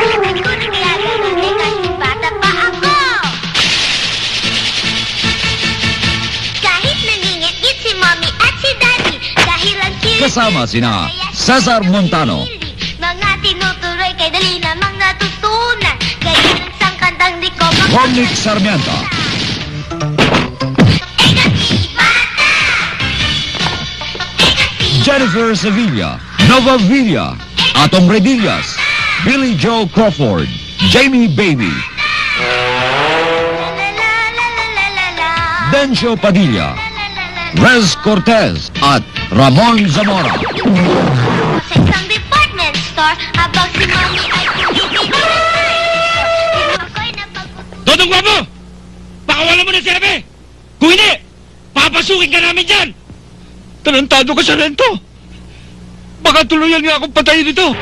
Hindi ko nagaganon eh kasi bata pa ako. Kahit nangingit-ngit si mommy at si daddy, dahil ang cute Kasama sina Cesar Montano, mga tinuturoy kay dali namang natutunan. Gaya ng sang kantang di ko Romnick Sarmiento, Jennifer Sevilla, Nova Villa, Atong Redillas, Billy Joe Crawford, Jamie Baby, Dencio Padilla, Rez Cortez, at Ramon Zamora. Sa isang department store, habang si mommy ay bumibili ng toys. Ako'y napagputuloy. Dodong Guapo! Pakawalan mo na si Ebe! Kung hindi, papasukin ka namin dyan! Tarantado ka sa rento! Baka tuluyan nga akong patayin dito!